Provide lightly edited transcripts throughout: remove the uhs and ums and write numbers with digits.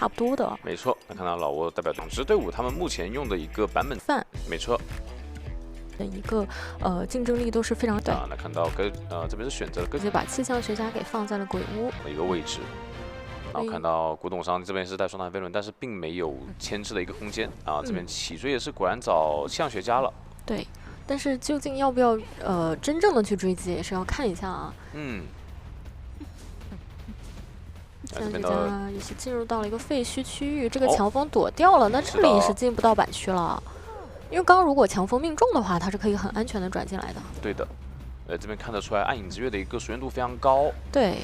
差不多的。没錯，那看到老挝代表两支队伍，他们目前用的一个版本范，没错。的一个竞争力都是非常大。那看到这边是选择了直接把气象学家给放在了鬼屋一个位置。然后看到古董商这边是带双弹飞轮，但是并没有牵制的一个空间啊。这边起追也是果然找气象学家了。对，但是究竟要不要真正的去追击，也是要看一下啊。气象学家也是进入到了一个废墟区域，这个强风躲掉了，那这里是进不到板区了。因为刚刚如果强风命中的话，它是可以很安全的轉进來的。對的，這邊看得出來暗影之月的一個熟練度非常高。對，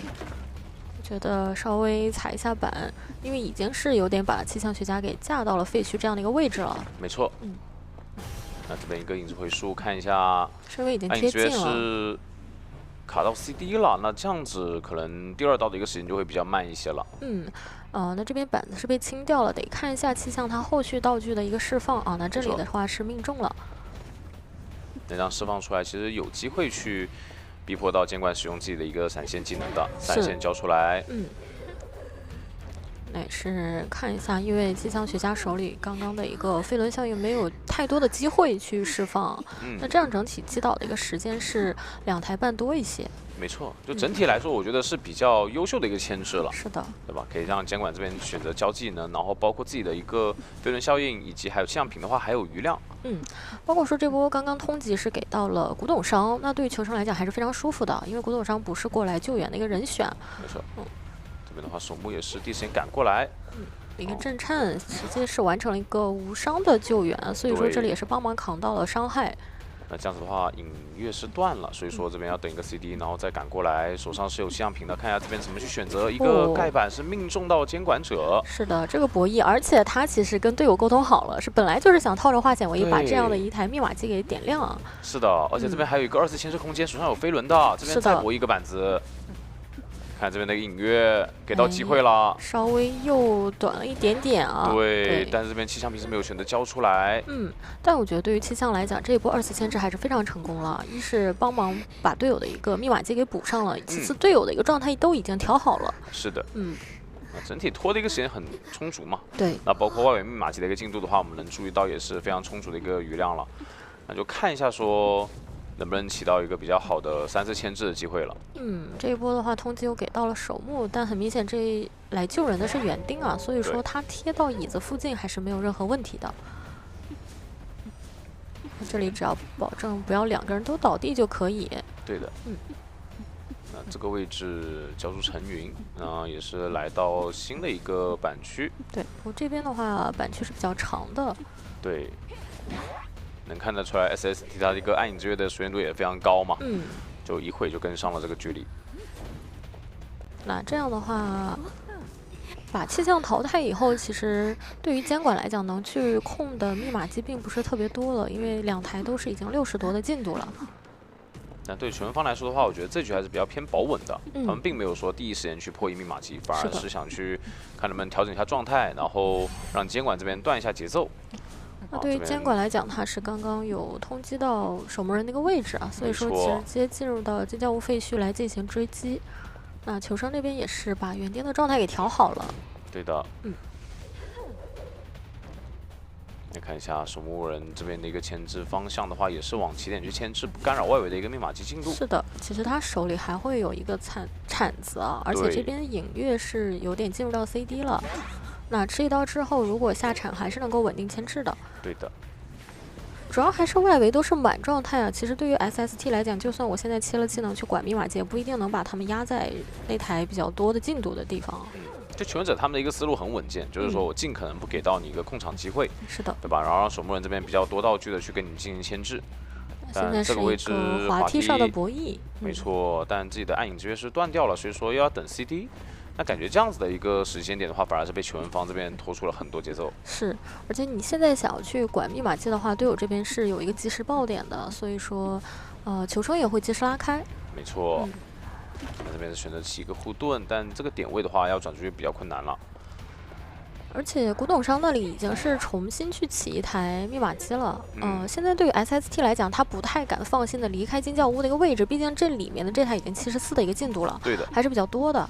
我覺得稍微踩一下板，因為已經是有點把氣象學家給架到了廢墟這樣的一個位置了。沒錯。那這邊一個影子回數看一下，稍微已經貼近了。是卡到 CD 了，那這樣子可能第二道的一個時間就會比較慢一些了。那這邊板子是被清掉了，得看一下氣象它後續道具的一個釋放啊。那這裡的話是命中了，那這樣釋放出來，其實有機會去逼迫到監管使用自己的一個閃現技能的，閃現交出來。那也是看一下，因為氣象學家手裡剛剛的一個飛輪效應沒有太多的機會去釋放，那這樣整體擊倒的一個時間是2台半多一些。沒錯，就整體來說，我覺得是比較優秀的一個牽制了。是的，對吧？可以讓監管這邊選擇交技能，然後包括自己的一個飛輪效應，以及還有氣象品的話，還有餘量。包括說這波剛剛通緝是給到了古董商，那對於球商來講還是非常舒服的，因為古董商不是過來救援的一個人選。沒錯。這邊的話，守墓也是第一時間趕過來。一個震顫，直接是完成了一個無傷的救援，所以說這裡也是幫忙扛到了傷害。那這樣子的話，隱月是斷了，所以說這邊要等一個 CD，然後再趕過來，手上是有氣象品的，看一下這邊怎麼去選擇。一個蓋板是命中到監管者。是的，這個博弈，而且他其實跟隊友溝通好了，是本來就是想套着化險為夷，把這樣的一台密碼機給點亮。是的，而且這邊還有一個2次牽制空間，手上有飛輪的，這邊再博一個板子。看這邊的隱月給到機會了，稍微又短了一點點啊。對，但是這邊氣象品是沒有選擇交出來。但我覺得對於氣象來講，這一波2次牽制還是非常成功了。一是幫忙把隊友的一個密碼機給補上了，其次隊友的一個狀態都已經調好了。是的。整體拖的一個時間很充足嘛。對。那包括外圍密碼機的一個進度的話，我們能注意到也是非常充足的一個餘量了。那就看一下說，能不能起到一個比較好的3次牽制的機會了？這一波的話，通緝又給到了守墓，但很明顯這來救人的是園丁啊，所以說他貼到椅子附近還是沒有任何問題的。這裡只要保證不要2個人都倒地就可以。對的。那這個位置交出陳雲，也是來到新的一個板區。對，我這邊的話板區是比較長的。對。能看得出來 ，SST 它的一個暗影之月的熟練度也非常高嘛，就一會就跟上了這個距離。那這樣的話，把氣象淘汰以後，其實對於監管來講，能去控的密碼機並不是特別多了，因為2台都是已經60多的進度了。那對球員方來說的話，我覺得這局還是比較偏保穩的，他們並沒有說第一時間去破譯密碼機，反而是想去看能不能調整一下狀態，然後讓監管這邊斷一下節奏。那對於監管來講，他是剛剛有通緝到守墓人那個位置啊，所以說直接進入到金江屋廢墟來進行追擊。那球商這邊也是把園丁的狀態給調好了。對的。你看一下守墓人這邊的一個牽制方向的話，也是往起點去牽制，不干擾外圍的一個密碼機進度。是的，其實他手裡還會有一個鏟子啊，而且這邊隱月是有點進入到 CD 了。那吃一刀之後，如果下鏟還是能夠穩定牽制的。對的。主要還是外圍都是滿狀態啊。其實對於 SST 來講，就算我現在切了技能去管密碼機，也不一定能把他們壓在那台比較多的進度的地方。就求生者他們的一個思路很穩健，就是說我盡可能不給到你一個控場機會。是的。對吧？然後讓守墓人這邊比較多道具的去跟你進行牽制。現在是一個滑梯上的博弈。沒錯，但自己的暗影之月是斷掉了，所以說又要等 CD。那感覺這樣子的一個時間點的話，反而是被球員方這邊拖出了很多節奏。是，而且你現在想要去管密碼機的話，隊友這邊是有一個即時爆點的，所以說，球商也會及時拉開。沒錯。那這邊是選擇起一個護盾，但這個點位的話要轉出去比較困難了。而且古董商那裡已經是重新去起一台密碼機了。現在對於 SST 來講，他不太敢放心的離開金教屋的一個位置，畢竟這裡面的這台已經74的一個進度了。對的。還是比較多的。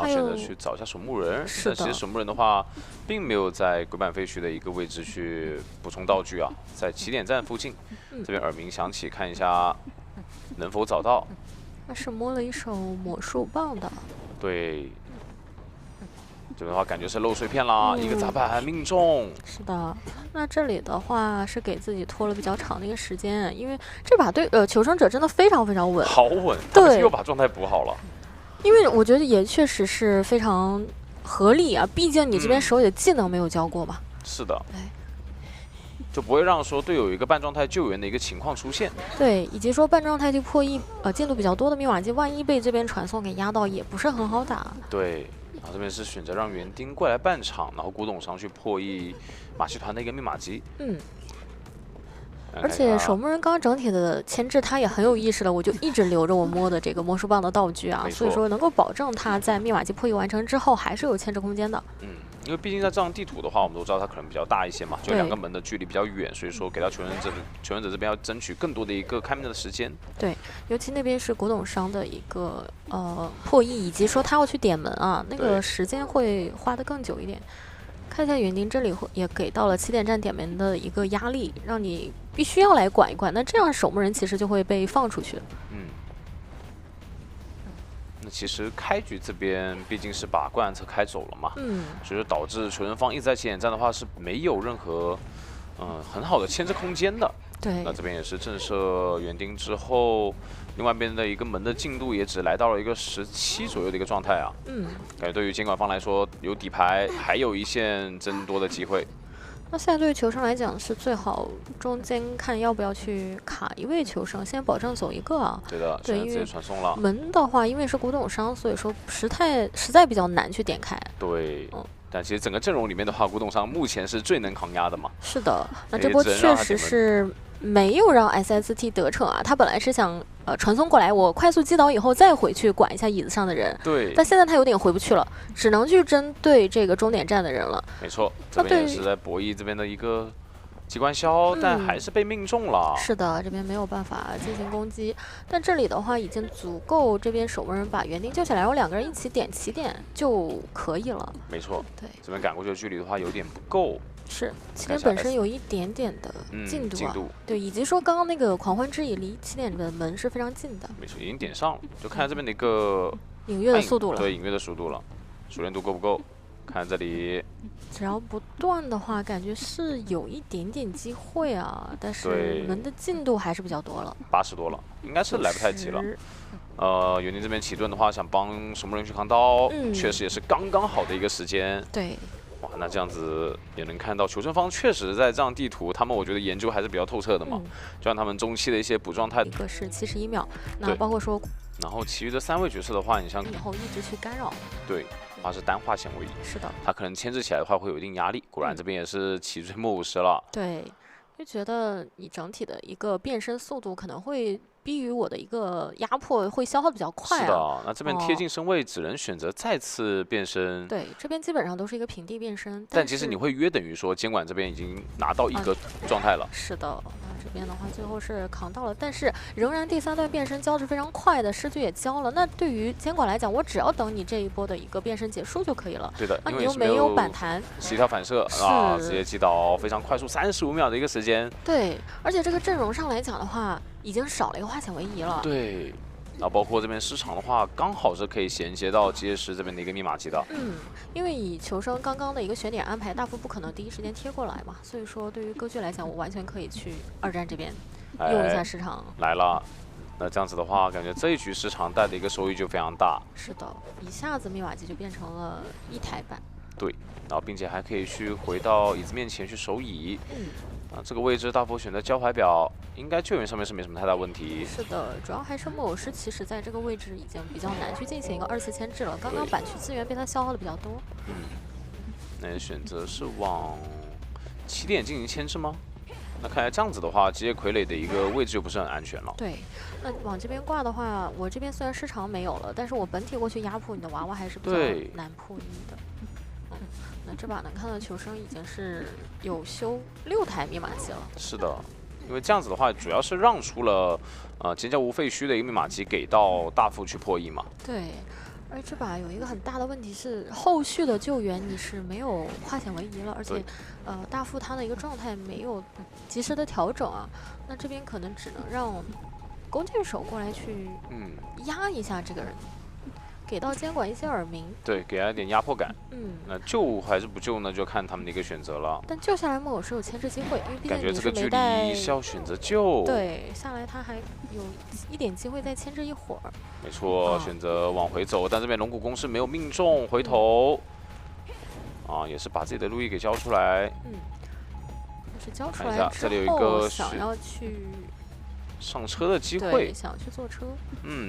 想選擇去找一下守墓人，但其實守墓人的话，并没有在鬼版废墟的一个位置去補充道具啊，在起點站附近，這邊耳鳴響起，看一下能否找到。他是摸了一手魔術棒的。對。這邊的話，感覺是漏碎片啦，一個砸板命中。是的，那這裡的話是給自己拖了比較長的一個時間，因為這把求生者真的非常非常穩，好穩，對，又把狀態補好了。因為我覺得也確實是非常合理啊，畢竟你這邊手裡的技能沒有交過嘛。是的。就不會讓說隊友有一個半狀態救援的一個情況出現。對，以及說半狀態就破譯進度比較多的密碼機，萬一被這邊傳送給壓到，也不是很好打。對。然後這邊是選擇讓園丁過來辦場，然後古董商去破譯馬戲團的一個密碼機。而且守墓人剛剛整體的牽制他也很有意識的，我就一直留着我摸的這個魔術棒的道具啊，所以說能夠保證他在密碼機破譯完成之後還是有牽制空間的。因為畢竟在這樣地圖的話，我們都知道它可能比較大一些嘛，就兩個門的距離比較遠，所以說給到求生者這邊要爭取更多的一個開門的時間。對，尤其那邊是古董商的一個破譯，以及說他要去點門啊，那個時間會花得更久一點。看一下園丁這裡也給到了起點站點門的一個壓力，讓你必須要來管一管，那這樣守墓人其實就會被放出去。那其實開局這邊畢竟是把觀覽車開走了嘛，所以說導致求生方一直在起點站的話是沒有任何很好的牽制空間的。對，那這邊也是震懾園丁之後，另外一邊的一個門的進度也只來到了一個17左右的一個狀態啊。感覺對於監管方來說，有底牌還有一線爭奪的機會。那現在對於求生來講是最好中間看要不要去卡一位求生，先保證走一個啊。對的，對，因為傳送了門的話，因為是古董商，所以說實在比較難去點開。對，但其實整個陣容裡面的話，古董商目前是最能扛壓的嘛。是的，那這波確實是沒有讓 SST 得逞啊，他本來是想傳送過來，我快速擊倒以後再回去管一下椅子上的人。對。但現在他有點回不去了，只能去針對這個終點站的人了。沒錯，這邊也是在博弈這邊的一個機關槍，但還是被命中了。是的，這邊沒有辦法進行攻擊，但這裡的話已經足夠，這邊守墓人把園丁救起來，然後兩個人一起點起點就可以了。沒錯。對。這邊趕過去的距離的話有點不夠。是，起點本身有一點點的進度啊，對，以及說剛剛那個狂歡之椅離起點的門是非常近的。沒錯，已經點上了，就看這邊的一個隱躍的速度了。對，隱躍的速度了，熟練度夠不夠？看這裡，只要不斷的話，感覺是有一點點機會啊，但是門的進度還是比較多了，80多了，應該是來不太及了。園丁這邊起盾的話，想幫守墓人去扛刀，確實也是剛剛好的一個時間。對。哇，那這樣子也能看到求生方確實在這樣地圖，他們我覺得研究還是比較透徹的嘛。就像他們中期的一些補狀態，一個是71秒，那包括說，然後其餘的3位角色的話，你像以後一直去干擾，對，它是單化纖維，是的，它可能牽制起來的話會有一定壓力。果然這邊也是起最末50了。對，就覺得你整體的一個變身速度可能會逼於我的一個壓迫，會消耗比較快啊。是的，那這邊貼近身位只能選擇再次變身。對，這邊基本上都是一個平地變身。但其實你會約等於說監管這邊已經拿到一個狀態了。是的，那這邊的話最後是扛到了，但是仍然第3段變身交是非常快的，詩句也交了。那對於監管來講，我只要等你這一波的一個變身結束就可以了。對的，那你又沒有反彈，協調反射啊，直接擊倒，非常快速，35秒的一個時間。對，而且這個陣容上來講的話，已經少了一個化纖維儀了。對，然後包括這邊失常的話，剛好是可以銜接到結石這邊的一個密碼機的。因為以求生剛剛的一個選點安排，大副不可能第一時間貼過來嘛，所以說對於歌劇來講，我完全可以去2站這邊用一下失常。來了，那這樣子的話，感覺這一局失常帶的一個收益就非常大。是的，一下子密碼機就變成了1台板。對，然後並且還可以去回到椅子面前去守椅。這個位置大副選擇交牌表，應該救援上面是沒什麼太大問題。是的，主要還是木偶師其實在這個位置已經比較難去進行一個2次牽制了。剛剛板區資源被他消耗的比較多。那選擇是往起點進行牽制嗎？那看來這樣子的話，職業傀儡的一個位置就不是很安全了。對，那往這邊掛的話，我這邊雖然失常沒有了，但是我本體過去壓迫你的娃娃還是比較難破譯的。那這把能看到求生已經是有修6台密碼機了。是的，因為這樣子的話，主要是讓出了尖叫無廢墟的一個密碼機給到大副去破譯嘛。對，而這把有一個很大的問題是，後續的救援你是没有化险为夷了，而且，大副他的一個狀態沒有及時的調整啊，那這邊可能只能讓弓箭手過來去壓一下這個人，給到監管一些耳鳴，對，給他一點壓迫感。那救還是不救呢？就看他們的一個選擇了。但救下來木偶是有牽制機會，因為畢竟感覺這個距離是要選擇救。對，下來他還有一點機會再牽制一會兒。沒錯，選擇往回走，但這邊龍骨弓是沒有命中，回頭，也是把自己的路易給交出來。就是交出來之後，想要去上車的機會，想去坐車。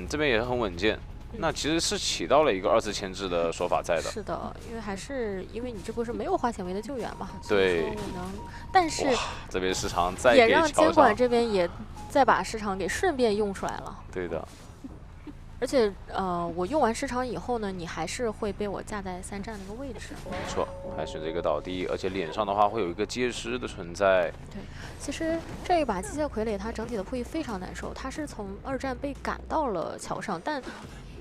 這邊也是很穩健。那其實是起到了一個二次牽制的說法在的。是的，因為還是因為你這波是沒有化險為的救援嘛。對。但是這邊市場再也讓監管這邊也再把市場給順便用出來了。對的。而且我用完市場以後呢，你還是會被我架在3站那個位置。沒錯，還選擇一個倒地，而且臉上的話會有一個接屍的存在。對，其實這一把機械傀儡它整體的破譯非常難受，它是從2站被趕到了橋上，但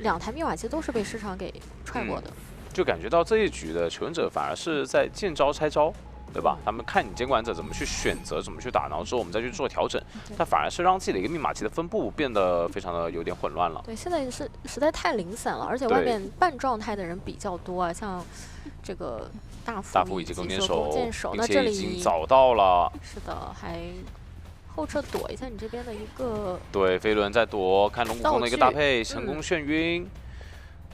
2台密碼機都是被市場給踹過的。就感覺到這一局的求生者反而是在見招拆招。對吧？他們看你監管者怎麼去選擇，怎麼去打，然後之後我們再去做調整。但反而是讓自己的一個密碼機的分布變得非常的有點混亂了。對，現在是實在太零散了，而且外面半狀態的人比較多啊，像這個大副以及弓箭手，那这裡已經找到了。是的，還後撤躲一下你這邊的一個。對，飛輪在躲，看龍骨弓的一個搭配，成功眩暈。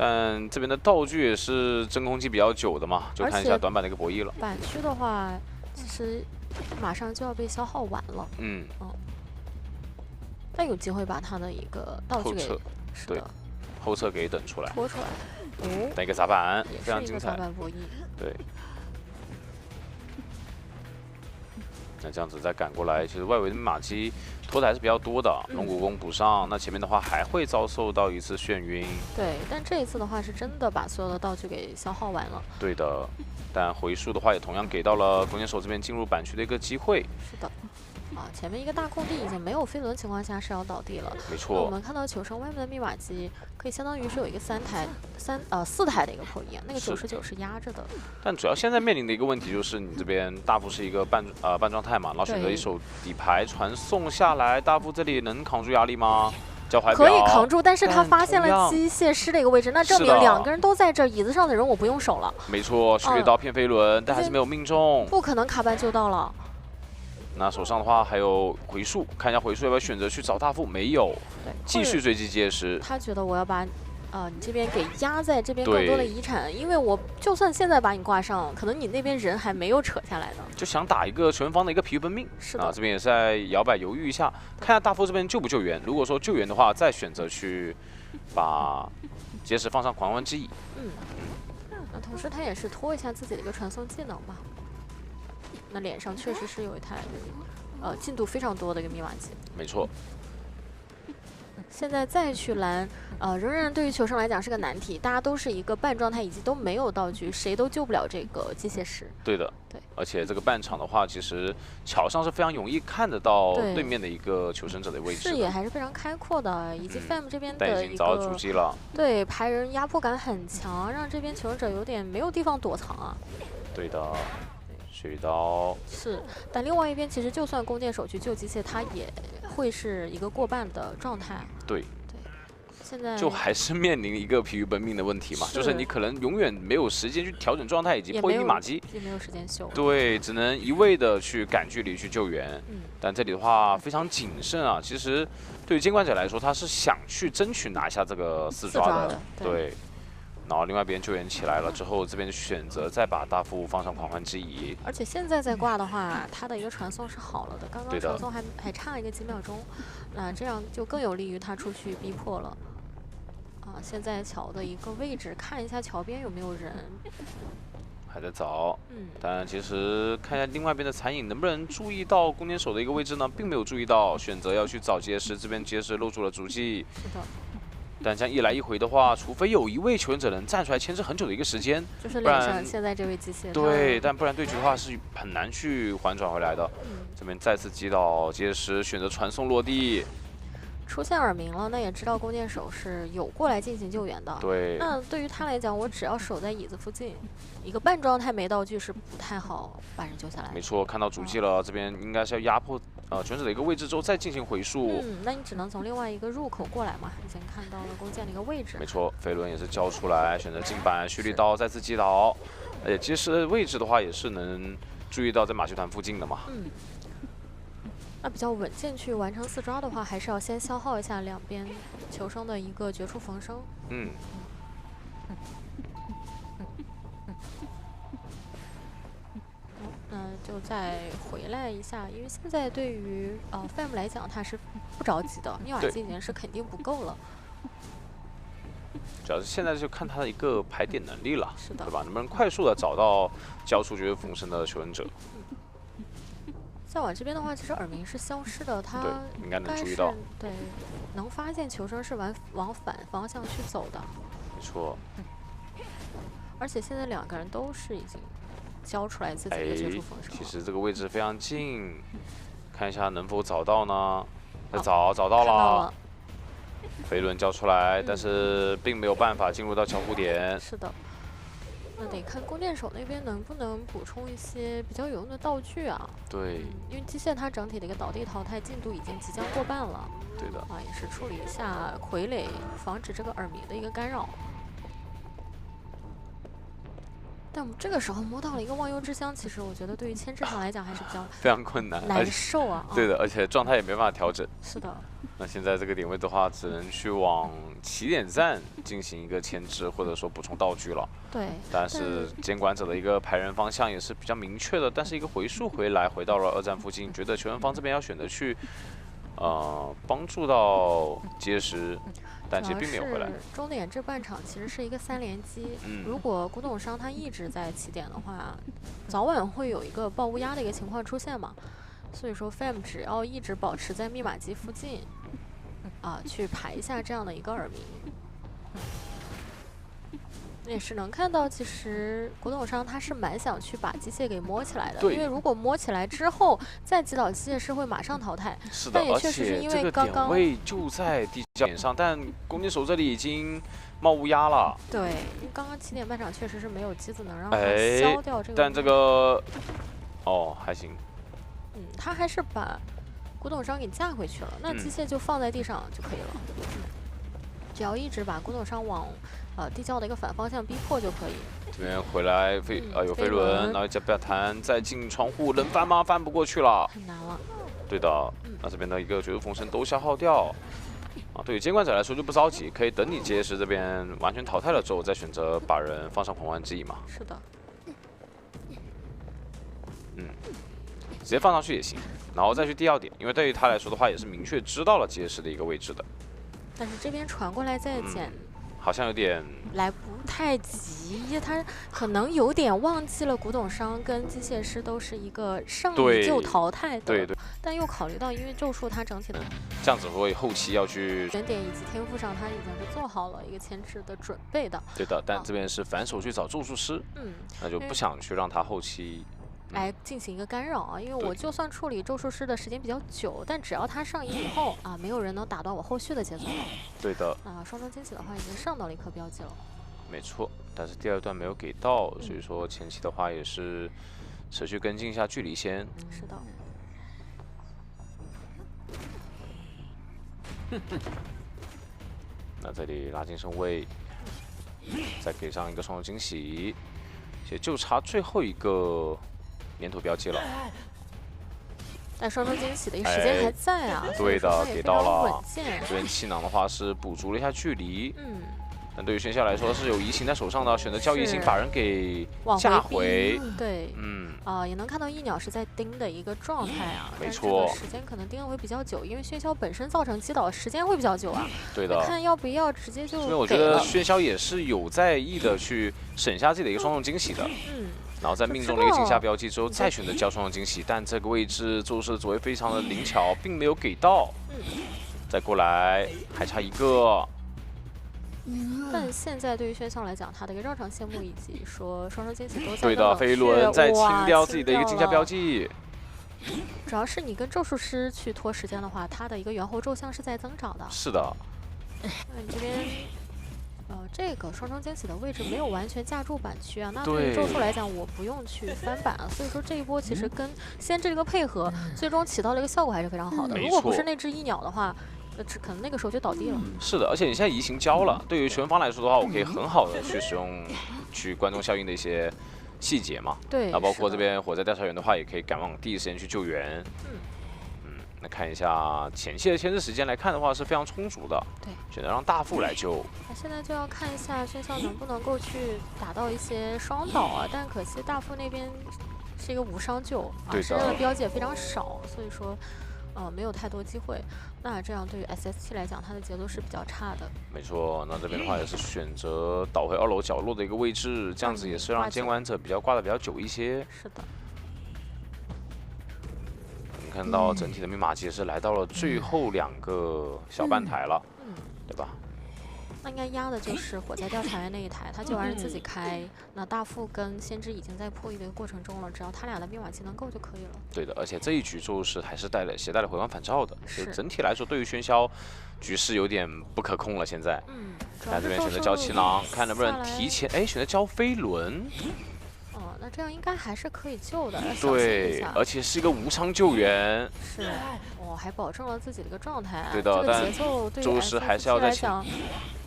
但這邊的道具也是真空期比較久的嘛，就看一下短板的一個博弈了。板區的話，其實馬上就要被消耗完了。但有機會把他的一個道具給對後撤給等出來，拖出來。帶一個砸板，非常精彩。砸板博弈。對。那這樣子再趕過來，其實外圍的密碼機拖的還是比較多的，龍骨弓補上，那前面的話還會遭受到一次眩暈。對，但這一次的話是真的把所有的道具給消耗完了。對的，但回數的話也同樣給到了弓箭手這邊進入板區的一個機會。是的。前面一個大空地已經沒有飛輪情況下是要倒地了。沒錯。我們看到球城外面的密碼機可以相當於是有一個4台的一個破譯，那個99是壓着的。但主要現在面臨的一個問題就是你這邊大副是一個半狀態嘛，然後選擇一手底牌傳送下來，大副這裡能扛住壓力嗎？腳踝可以扛住，但是他發現了機械師的一個位置，那證明2個人都在這，椅子上的人我不用守了。沒錯，雪刀騙飛輪，但還是沒有命中。不可能卡板就到了。那手上的話還有回數，看一下回數要不要選擇去找大副？沒有，繼續追擊接屍。他覺得我要把你這邊給壓在這邊更多的遺產，因為我就算現在把你掛上，可能你那邊人還沒有扯下來呢。就想打一個球員方的一個疲於奔命。是的，這邊也是在搖擺猶豫一下，看下大副這邊救不救援。如果說救援的話，再選擇去把接屍放上狂歡之翼。那同時他也是拖一下自己的一個傳送技能吧。那臉上確實是有一台，進度非常多的一個密碼機。沒錯。現在再去攔，仍然對於球生來講是個難題。大家都是一個半狀態，以及都沒有道具，誰都救不了這個機械師。對的。對。而且這個半場的話，其實橋上是非常容易看得到對面的一個求生者的位置。視野還是非常開闊的，以及 FAM 這邊的一個。已經找到主機了。對，排人壓迫感很強，讓這邊求生者有點沒有地方躲藏啊。對的。雪刀是，但另外一邊其實就算弓箭手去救機械，他也會是一個過半的狀態。對，現在就還是面臨一個疲於奔命的問題嘛，就是你可能永遠沒有時間去調整狀態以及破譯密碼機，也沒有時間修。對，只能一味的去趕距離去救援。但這裡的話非常謹慎啊，其實對於監管者來說，他是想去爭取拿下這個4抓的，對。然後另外一邊救援起來了之後，這邊選擇再把大副放上狂歡之翼。而且現在再掛的話，他的一個傳送是好了的，剛剛傳送還差一個幾秒鐘，那這樣就更有利於他出去逼迫了。現在橋的一個位置，看一下橋邊有沒有人。還在找，但其實看一下另外一邊的殘影，能不能注意到弓箭手的一個位置呢？並沒有注意到，選擇要去找接屍，這邊接屍露出了足跡。是的。但這樣一來一回的話，除非有一位求生者能站出來牽制很久的一個時間，就是臉上現在這位機械。對，但不然對局的話是很難去緩轉回來的。這邊再次擊倒接屍，選擇傳送落地。出現耳鳴了，那也知道弓箭手是有过來进行救援的。对。那对于他來講，我只要守在椅子附近，一個半狀態沒道具是不太好把人救下來的。沒錯，看到主機了，這邊應該是要壓迫全者的一個位置之後再進行回溯。那你只能從另外一個入口過來嘛，已經看到了弓箭的一個位置。沒錯，飛輪也是交出來，選擇近板，蓄力刀再次擊倒，而且接勢的位置的話也是能注意到在馬戲團附近的嘛。那比較穩健去完成4抓的話，還是要先消耗一下兩邊求生的一個絕處逢生。那就再回來一下，因為現在對於FAM 來講，他是不着急的，密碼機已經是肯定不夠了。主要是現在就看他的一個排點能力了，是的，對吧？能不能快速的找到交出絕處逢生的求生者？再往這邊的話，其實耳鳴是消失的，他應該能注意到，對，能發現求生是往反方向去走的。沒錯。而且現在兩個人都是已經交出來自己的絕處逢生了。其實這個位置非常近，看一下能否找到呢？找到了。飛輪交出來，但是並沒有辦法進入到交互點。是的。那得看弓箭手那邊能不能補充一些比較有用的道具啊。對。因為機械它整體的一個倒地淘汰進度已經即將過半了。對的。也是處理一下傀儡，防止這個耳鳴的一個干擾。但我們這個時候摸到了一個忘憂之箱，其實我覺得對於牽制上來講還是比較非常困難，難受啊。對的，而且狀態也沒辦法調整。是的。那現在這個點位的話，只能去往起點站進行一個牽制，或者說補充道具了。對。但是監管者的一個排人方向也是比較明確的，但是一個回溯回來，回到了2站附近，覺得求生方這邊要選擇去，幫助到結實。但其實並沒有回來。終點這半場其實是一個3連擊，如果古董商他一直在起點的話，早晚會有一個爆烏鴉的一個情況出現嘛。所以說 FAM 只要一直保持在密碼機附近，去排一下這樣的一個耳鳴。也是能看到，其實古董商他是蠻想去把機械給摸起來的，因為如果摸起來之後再擊倒機械是會馬上淘汰。是的，但也確實是因為剛剛點位就在地交點上，但弓箭手這裡已經冒烏鴉了。對，因為剛剛起點半場確實是沒有機子能讓他消掉這個。但這個還行。他還是把古董商給架回去了，那機械就放在地上就可以了。只要一直把古董商往地窖的一個反方向逼迫就可以。這邊回來有飛輪，然後加表彈，再進窗戶，能翻嗎？翻不過去了，很難了。對的，那這邊的一個絕處逢生都消耗掉。對於監管者來說就不着急，可以等你結實這邊完全淘汰了之後，再選擇把人放上狂歡之翼嘛。是的。直接放上去也行，然後再去第2點，因為對於他來說的話，也是明確知道了結實的一個位置的。但是這邊傳過來再撿，好像有點來不太及，他可能有點忘記了古董商跟機械師都是一個上一就淘汰的。对。但又考慮到，因為咒術它整體的這樣子會後期要去原點以及天賦上，他已經是做好了一個牽制的準備的。對的，但這邊是反手去找咒術師，那就不想去讓他後期來進行一個干擾啊，因為我就算處理咒術師的時間比較久，但只要他上癮以後沒有人能打斷我後續的節奏。對的。雙裝驚喜的話已經上到了一顆標記了。沒錯，但是第2段沒有給到，所以說前期的話也是持續跟進一下距離先。是的。那這裡拉近身位，再給上一個雙裝驚喜，也就差最後一個粘土標記了。但雙裝驚喜的一個時間還在啊。對的，給到了。這邊氣囊的話是補足了一下距離。但對於喧囂來說是有移形在手上的，選擇交移形把人給架回。對。也能看到一鳥是在盯的一個狀態啊。沒錯。時間可能盯的會比較久，因為喧囂本身造成擊倒時間會比較久啊。對的。看要不要直接就。因為我覺得喧囂也是有在意的去省下自己的一個雙重驚喜的。然後在命中了一個驚嚇標記之後，再選擇交雙重驚喜，但這個位置咒術左衛非常的靈巧，並沒有給到。再過來還差一個。但現在對於喧囂來講，他的一個繞場謝幕以及說雙雙驚喜都在。對的，飛輪在清掉自己的一個驚嚇標記。主要是你跟咒術師去拖時间的話，它的一個猿猴咒像是在增長的。是的。那你這邊，這個雙重驚喜的位置沒有完全架住板區啊。那對於咒術來講，我不用去翻板啊。所以說這一波其實跟先知這個配合，最終起到了一個效果還是非常好的。如果不是那只一鳥的話，可能那個時候就倒地了。是的，而且你現在移形交了，对於球员方來說的話，我可以很好的去使用去觀眾效應的一些細節嘛。對。包括這邊火災調查員的話，也可以趕往第一時間去救援。那看一下前期的牽制時間來看的話是非常充足的。对。選擇讓大副來救。那現在就要看一下喧囂能不能夠去打到一些雙倒啊，但可惜大副那邊是一個無傷救啊，身上的標記也非常少，所以說。沒有太多機會，那這樣對於 SST 來講，它的節奏是比較差的。沒錯，那這邊的話也是選擇倒回2樓角落的一個位置，這樣子也是讓監管者掛的比較久一些。是的。我們看到整體的密碼機也是來到了最後2個小半台了，對吧？那應該壓的就是火災調查員那一台，他救完人自己開。那大副跟先知已經在破譯的一個過程中了，只要他倆的密碼技能夠就可以了。對的，而且這一局咒術還是攜帶了回光返照的，所以整體來說对於喧囂局勢有點不可控了。現在，看這邊選擇交氣囊，看能不能提前選擇交飛輪。那這樣應該還是可以救的。對，而且是一個無傷救援。是，還保證了自己的一個狀態。对的，但節奏对于 SST 还是要来講。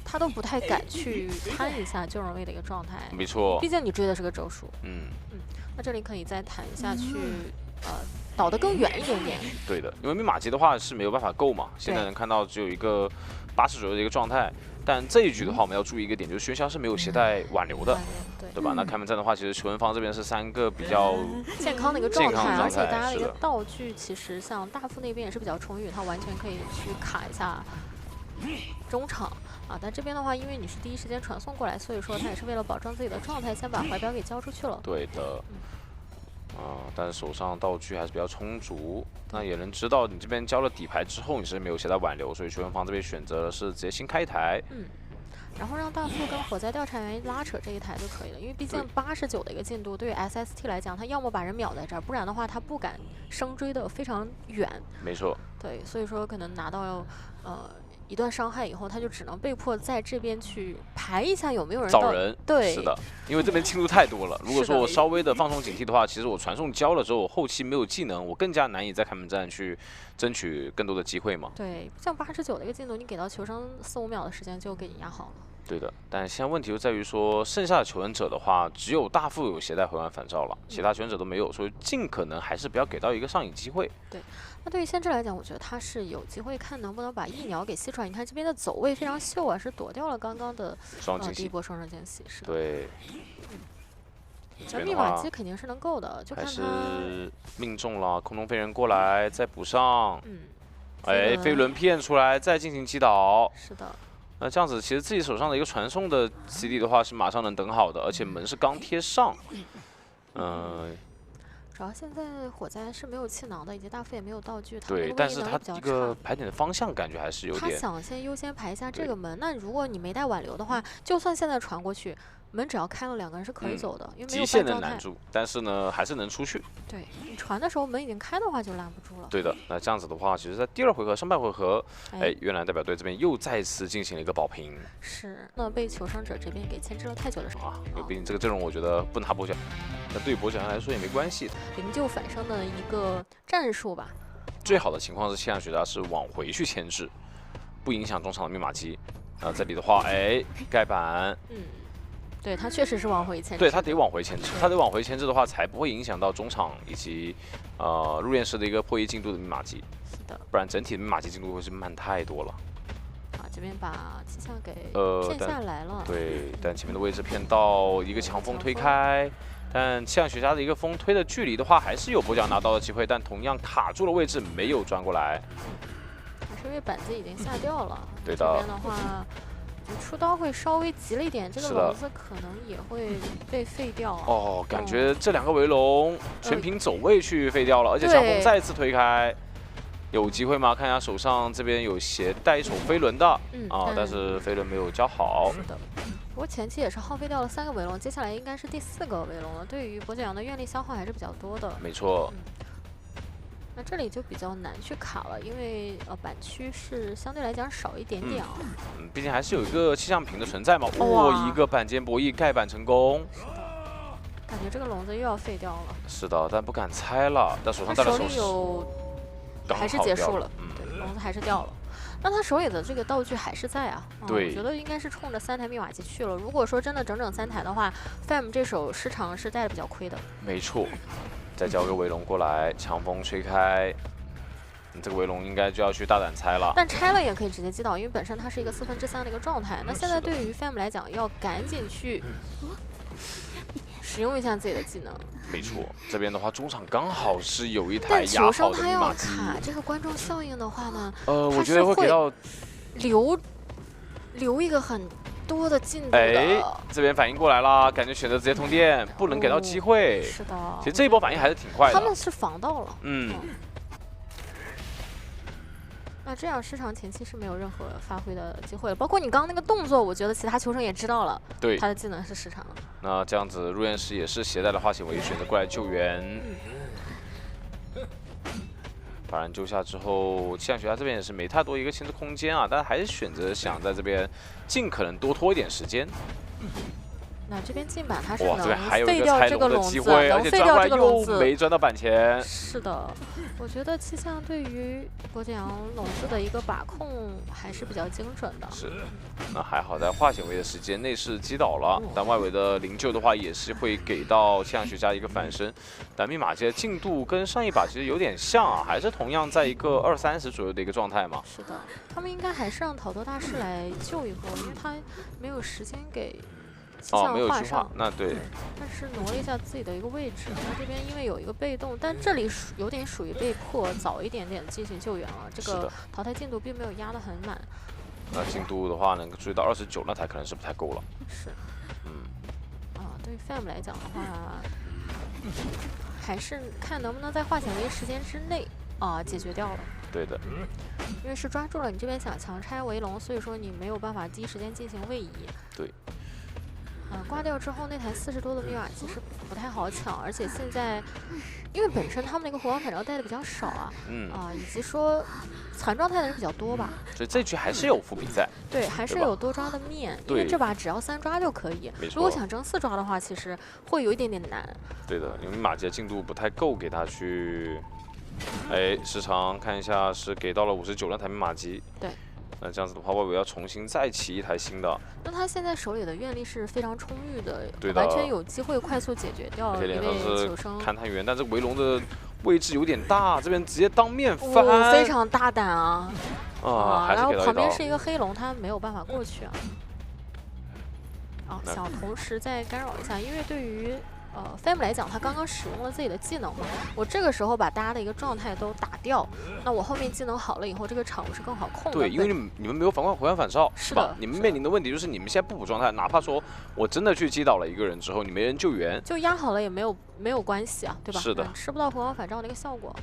他都不太敢去攤一下救人位的一個狀態，沒錯。畢竟你追的是個咒術。那這裡可以再彈一下去，倒得更遠一點點。對的，因為密碼機的話是沒有辦法夠嘛，現在能看到只有一個80左右的一個狀態。但這一局的話，我們要注意一個點，就是喧囂是沒有攜帶挽留的，對吧？那開門戰的話，其實球員方這邊是3個比較健康的一個狀態，而且大家的一個道具其實像大副那邊也是比較充裕，他完全可以去卡一下中場。但這邊的話，因為你是第一時間傳送過來，所以說他也是為了保證自己的狀態，先把懷表給交出去了。對的。但是手上道具還是比較充足，那也能知道你這邊交了底牌之後，你是沒有攜帶挽留，所以球員方這邊選擇的是直接新開一台。然後讓大副跟火災調查員拉扯這一台就可以了，因為畢竟89的一個進度，對於 SST 來講，他要麼把人秒在這兒，不然的話他不敢升追的非常遠。沒錯。對，所以說可能拿到一段傷害以後，他就只能被迫在這邊去排一下有沒有人找人。對，是的，因為這邊進度太多了。如果說我稍微的放鬆警惕的話，其實我傳送交了之後，我後期沒有技能，我更加難以在開門戰去爭取更多的機會嘛。對，像89的一個進度，你給到球商4、5秒的時間就給你壓好了。對的，但現在問題就在於說，剩下的求生者的話，只有大副有攜帶回光返照了，其他求生者都沒有，所以盡可能還是不要給到一個上癮機會。對。那對於先知來講，我覺得他是有機會看能不能把一鳥給吸出來。你看這邊的走位非常秀啊，是躲掉了剛剛的第一波雙人驚喜。是的。對。那密碼機肯定是能夠的，就看他。還是命中了，空中飛人過來再補上。哎，飛輪騙出來再進行擊倒。是的。那這樣子，其實自己手上的一個傳送的 CD 的話是馬上能等好的，而且門是剛貼上。主要現在火災是沒有氣囊的，以及大副也沒有道具，對，但是他一個排點的方向感覺還是有點。他想先優先排一下這個門，那如果你沒帶挽留的話，就算現在傳過去，門只要開了，兩個人是可以走的，因為沒有半狀態。極限能攔住，但是呢，還是能出去。對，你傳的時候門已經開的話，就攔不住了。對的，那這樣子的話，其實在第二回合上半回合，越南代表隊這邊又再次進行了一個保平。是，那被求生者這邊給牽制了太久的時候啊，因為畢竟這個陣容，我覺得不拿跛腳，那對於跛腳來說也沒關係的。靈柩反生的一個戰術吧。最好的情況是氣象學家是往回去牽制，不影響中場的密碼機。這裡的話，蓋板。對，他確實是往回牽制。對，他得往回牽制，他得往回牽制的話，才不會影響到中場以及入殮室的一個破譯進度的密碼機。是的，不然整體的密碼機進度會是慢太多了。啊，這邊把氣象給騙下來了。對，但前面的位置騙到一個強風推開，但氣象學家的一個風推的距離的話，還是有跛腳拿刀的機會，但同樣卡住了位置，沒有轉過來。還是因為板子已經下掉了。對的。這邊的話。出刀會稍微急了一點，這個籠子可能也會被廢掉。哦，感覺這兩個圍龍全憑走位去廢掉了，而且強風再次推開，有機會嗎？看一下手上這邊有攜帶一手飛輪的，但是飛輪沒有交好。是的，不過前期也是耗費掉了3個圍龍，接下來應該是第4個圍龍了。對於跛腳羊的願力消耗還是比較多的。沒錯。那这裡就比較難去卡了，因為板區是相對來講少一點點啊。畢竟還是有一個氣象屏的存在嘛。哇，一個板間博弈蓋板成功。感覺這個籠子又要廢掉了。是的，但不敢猜了。但手上戴了首飾，還是結束了。對，籠子還是掉了。那他手裡的這個道具還是在啊。對，我覺得應該是衝着3台密碼機去了。如果說真的整整3台的話 ，Fam 這手失常是帶的比較虧的。沒錯。再交個圍龍過來，強風吹開，你這個圍龍應該就要去大膽拆了。但拆了也可以直接擊倒，因為本身它是一個3/4的一個狀態。那現在對於 Fam 來講，要趕緊去使用一下自己的技能。沒錯，這邊的話中場剛好是有一台但壓好的密碼機。但球生他要卡這個觀眾效應的話呢，我覺得會給到留一個很多的進度的。哎，這邊反應過來了，感覺選擇直接通電，不能給到機會。是的，其實這一波反應還是挺快的。他們是防到了。那這樣失常前期是沒有任何發揮的機會了，包括你剛剛那個動作，我覺得其他球生也知道了，對，他的技能是失常。那這樣子，入殮師也是攜帶了化纖維選擇過來救援。把人救下之後，氣象學家這邊也是沒太多一個牽制空間啊，但還是選擇想在這邊盡可能多拖一點時間。那這邊進板他是能廢掉這個籠子，能廢掉這個籠子，沒賺到板錢。是的，我覺得氣象對於郭建陽籠子的一個把控還是比較精準的。是，那還好在化纖維的時間內是擊倒了，但外圍的靈柩的話也是會給到氣象學家一個反身。但密碼機的進度跟上一把其實有點像啊，還是同樣在一個20-30左右的一個狀態嘛。是的，他們應該還是讓討鬥大師來救一波，因為他沒有時間給。哦，沒有去畫，那對。但是挪了一下自己的一個位置，那這邊因為有一個被動，但這裡有點屬於被迫早一點點進行救援了，這個淘汰進度並沒有壓得很滿。那進度的話，能夠追到29，那才可能是不太夠了。是。對於 Fam 來講的話，還是看能不能在化纖維時間之內解決掉了。对的。因為是抓住了你這邊想強拆圍龍，所以說你沒有辦法第一時間進行位移。對。掛掉之後，那台40多的密碼機是不太好搶，而且現在，因為本身他們那個活王反照帶的比較少啊，以及說殘狀態的人比較多吧，所以這局還是有伏笔在。對，還是有多抓的面，因為這把只要3抓就可以。如果想爭4抓的話，其實會有一點點難。對的，因為密碼機的進度不太夠，給他去，哎，時長看一下是給到了59那台密碼機。對。那這樣子的話，外圍要重新再起一台新的。那他現在手裡的願力是非常充裕的，完全有機會快速解決掉一位球生。勘探員，但這個圍龍的位置有點大，這邊直接當面翻，非常大膽啊！然後旁邊是一個黑龍，他沒有辦法過去啊。想同時再干擾一下，因為對於Fam 來講，他剛剛使用了自己的技能嘛，我這個時候把大家的一個狀態都打掉，那我後面技能好了以後，這個場我是更好控的。對，因為你們沒有回環反照，是吧？你们面臨的問題就是你們現在不補狀態，哪怕說我真的去擊倒了一個人之後，你沒人救援，就壓好了也沒有關係啊，對吧？是的，吃不到回環反照那個效果。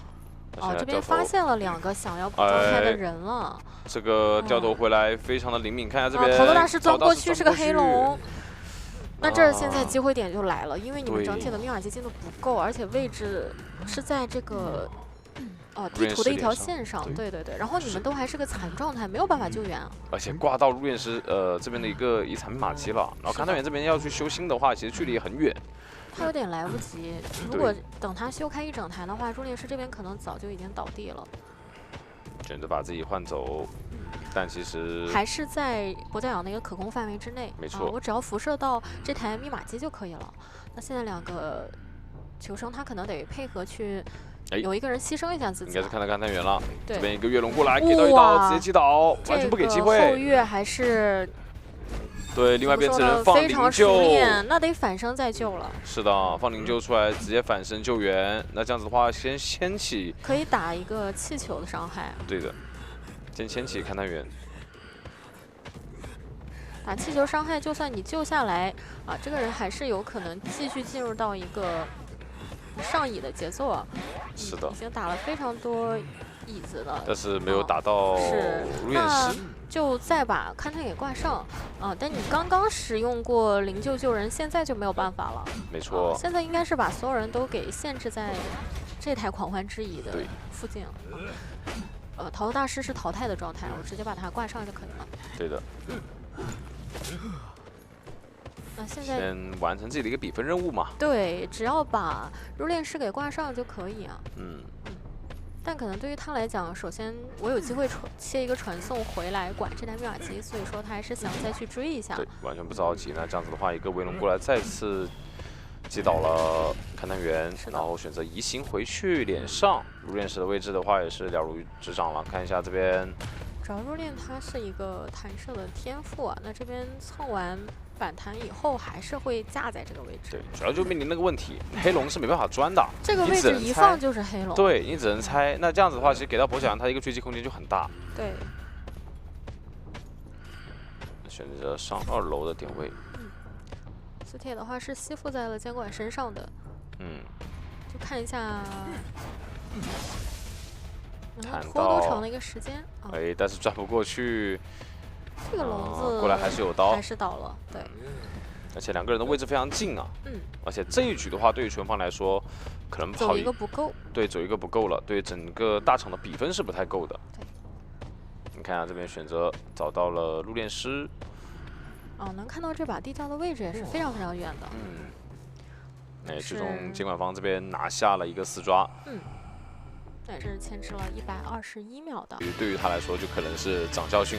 這邊發現了2個想要補狀態的人了。這個掉頭回來非常的靈敏，看一下這邊。討鬥大師鑽過去是個黑龍。那這現在機會點就來了，因為你們整體的密碼機進度不夠，而且位置是在這個地圖的一條線上，對對对，然後你們都還是個殘狀態，沒有辦法救援。而且掛到入殮師這邊的一殘密碼機了，然後勘探員這邊要去修新的話，其實距離也很遠。他有點來不及，如果等他修開一整台的話，入殮師這邊可能早就已經倒地了。選擇把自己換走。但其實還是在博教養的一個可控範圍之內，沒錯，我只要輻射到這台密碼機就可以了。那現在2個求生，他可能得配合去，有一個人犧牲一下自己。應該是看到勘探員了，這邊一個月龍過來，給到一刀，直接擊倒，完全不給機會。後月還是對，另外一邊只能放靈柩，那得反生再救了。是的，放靈柩出來，直接反生救援。那這樣子的話，先掀起，可以打一個氣球的傷害。對的。先牽起勘探員，打氣球傷害，就算你救下來這個人還是有可能繼續進入到一個上椅的節奏啊。是的，已經打了非常多椅子了，但是沒有打到入殮師，就再把勘探給掛上但你剛剛使用過靈柩救人，現在就沒有辦法了。沒錯，現在應該是把所有人都給限制在這台狂歡之椅的附近。桃子大師是淘汰的状态，我直接把它挂上就可以了。对的。那现在先完成自己的一个比分任務嘛。对，只要把入殓師給掛上就可以啊。但可能對於他來講，首先我有機會切一個傳送回來管這台密碼機，所以說他還是想再去追一下。對，完全不着急。那這樣子的話，一個圍龍過來再次擊倒了勘探員，然後選擇移形回去臉上。入殮室的位置的話也是了如指掌了。看一下這邊，主要入殮它是一個彈射的天賦啊，那這邊蹭完反彈以後還是會架在這個位置。對，主要就面臨那個問題，黑龍是沒辦法鑽的。這個位置一放就是黑龍。對，你只能猜。那這樣子的話，其實給到薄小羊他一個追擊空間就很大。對。選擇上2樓的點位。磁鐵的話是吸附在了監管身上的。就看一下。能拖多長的一個時間？哎，但是轉不過去。這個籠子過來還是有刀，還是倒了，對。而且兩個人的位置非常近啊。而且這一局的話，對於純方來說，可能走一個不夠。對，走一個不夠了，對整個大場的比分是不太夠的。對。你看啊，這邊選擇找到了入殮師。能看到這把地窖的位置也是非常非常遠的。哎，最終監管方這邊拿下了一個4抓。那也是牽制了121秒的。對於他來說，就可能是長教訓。